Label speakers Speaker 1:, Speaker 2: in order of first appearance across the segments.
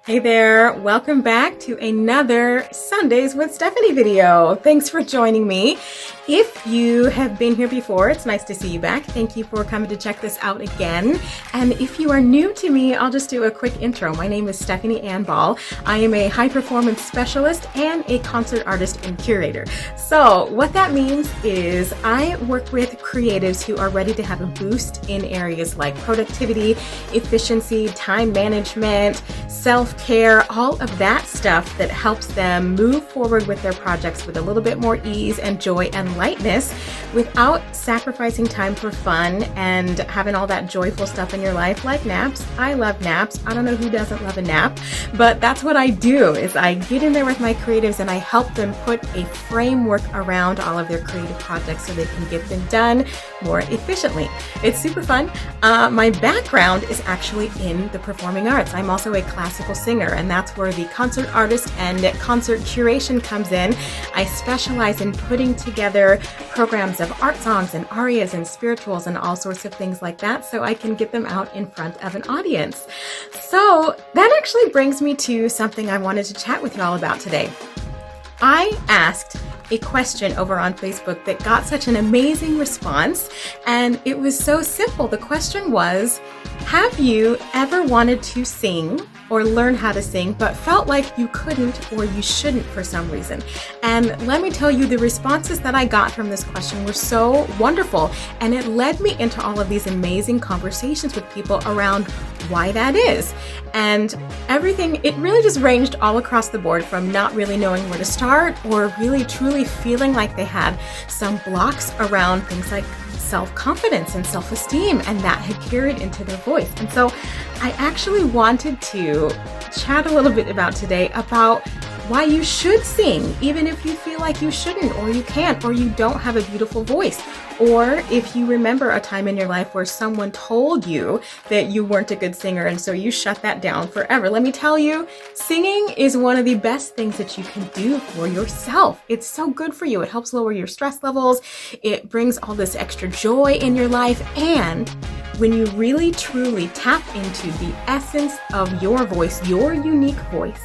Speaker 1: Hey there, welcome back to another Sundays with Stephanie video. Thanks for joining me. If you have been here before, it's nice to see you back. Thank you for coming to check this out again. And if you are new to me, I'll just do a quick intro. My name is Stephanie Ann Ball. I am a high performance specialist and a concert artist and curator. So what that means is I work with creatives who are ready to have a boost in areas like productivity, efficiency, time management, self-care, all of that stuff that helps them move forward with their projects with a little bit more ease and joy and lightness without sacrificing time for fun and having all that joyful stuff in your life like naps. I love naps. I don't know who doesn't love a nap, but that's what I do is I get in there with my creatives and I help them put a framework around all of their creative projects so they can get them done more efficiently. It's super fun. My background is actually in the performing arts. I'm also a classical singer, and that's where the concert artist and concert curation comes in. I specialize in putting together programs of art songs and arias and spirituals and all sorts of things like that so I can get them out in front of an audience. So that actually brings me to something I wanted to chat with you all about today. I asked a question over on Facebook that got such an amazing response, and it was so simple. The question was, have you ever wanted to sing or learn how to sing but felt like you couldn't or you shouldn't for some reason? And let me tell you, the responses that I got from this question were so wonderful, and it led me into all of these amazing conversations with people around why that is. And everything, it really just ranged all across the board, from not really knowing where to start or really truly feeling like they had some blocks around things like self-confidence and self-esteem, and that had carried into their voice. And so I actually wanted to chat a little bit about today about why you should sing, even if you feel like you shouldn't or you can't or you don't have a beautiful voice. Or if you remember a time in your life where someone told you that you weren't a good singer and so you shut that down forever. Let me tell you, singing is one of the best things that you can do for yourself. It's so good for you. It helps lower your stress levels. It brings all this extra joy in your life. And when you really truly tap into the essence of your voice, your unique voice,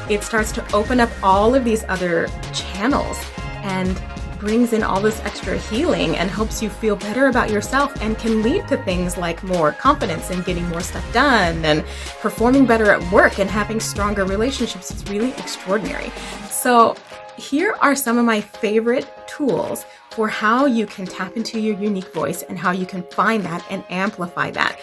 Speaker 1: it starts to open up all of these other channels and brings in all this extra healing and helps you feel better about yourself, and can lead to things like more confidence and getting more stuff done and performing better at work and having stronger relationships. It's really extraordinary. So here are some of my favorite tools for how you can tap into your unique voice and how you can find that and amplify that.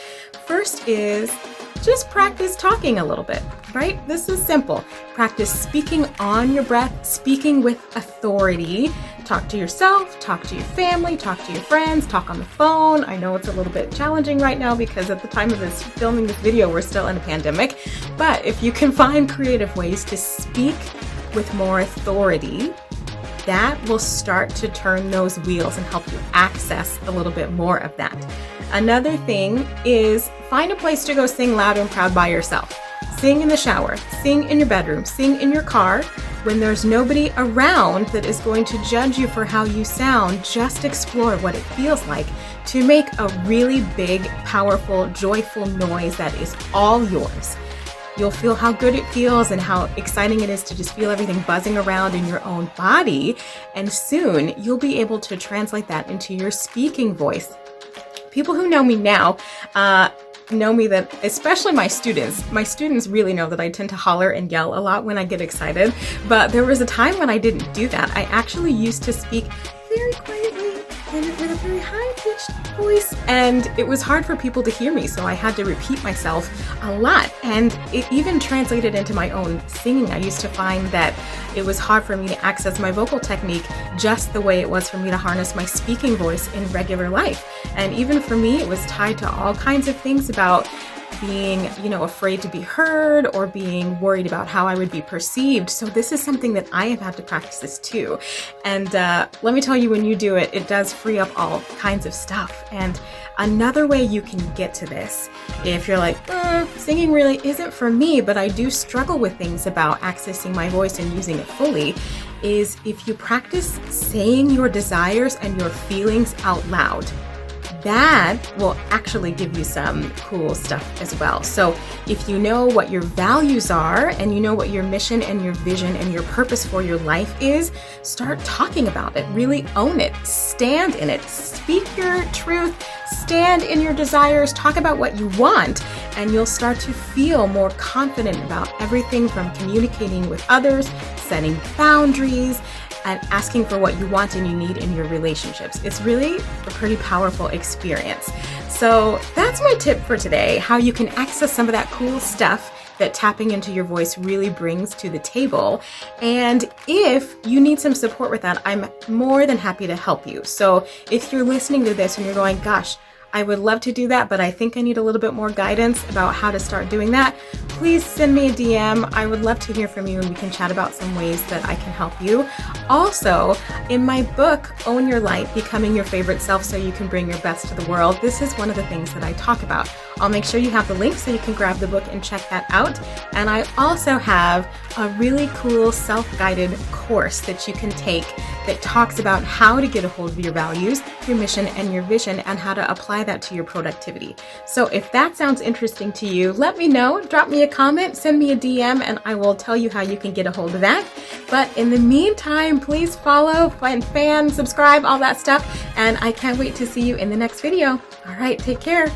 Speaker 1: First is just practice talking a little bit, right? This is simple. Practice speaking on your breath, speaking with authority. Talk to yourself, talk to your family, talk to your friends, talk on the phone. I know it's a little bit challenging right now because at the time of this filming this video, we're still in a pandemic. But if you can find creative ways to speak with more authority, that will start to turn those wheels and help you access a little bit more of that. Another thing is find a place to go sing loud and proud by yourself. Sing in the shower, sing in your bedroom, sing in your car. When there's nobody around that is going to judge you for how you sound, just explore what it feels like to make a really big, powerful, joyful noise that is all yours. You'll feel how good it feels and how exciting it is to just feel everything buzzing around in your own body. And soon you'll be able to translate that into your speaking voice. People who know me now know me that, especially my students really know that I tend to holler and yell a lot when I get excited. But there was a time when I didn't do that. I actually used to speak very quietly and with a very high-pitched voice, and it was hard for people to hear me, so I had to repeat myself a lot. And it even translated into my own singing. I used to find that it was hard for me to access my vocal technique just the way it was for me to harness my speaking voice in regular life. And even for me, it was tied to all kinds of things about being, afraid to be heard or being worried about how I would be perceived. So this is something that I have had to practice this too. And let me tell you, when you do it, it does free up all kinds of stuff. And another way you can get to this, if you're like, singing really isn't for me, but I do struggle with things about accessing my voice and using it fully, is if you practice saying your desires and your feelings out loud. that will actually give you some cool stuff as well. So if you know what your values are and you know what your mission and your vision and your purpose for your life is, start talking about it. Really own it. Stand in it. Speak your truth. Stand in your desires. Talk about what you want, and you'll start to feel more confident about everything from communicating with others, setting boundaries, and asking for what you want and you need in your relationships. It's really a pretty powerful experience. So that's my tip for today, how you can access some of that cool stuff that tapping into your voice really brings to the table. And if you need some support with that, I'm more than happy to help you. So if you're listening to this and you're going, gosh, I would love to do that, but I think I need a little bit more guidance about how to start doing that, please send me a DM. I would love to hear from you and we can chat about some ways that I can help you. Also, in my book, Own Your Light, Becoming Your Favorite Self So You Can Bring Your Best to the World, this is one of the things that I talk about. I'll make sure you have the link so you can grab the book and check that out. And I also have a really cool self-guided course that you can take that talks about how to get a hold of your values, your mission, and your vision, and how to apply that to your productivity. So if that sounds interesting to you, let me know. Drop me a comment, send me a DM, and I will tell you how you can get a hold of that. But in the meantime, please follow, fan, subscribe, all that stuff. And I can't wait to see you in the next video. All right, take care.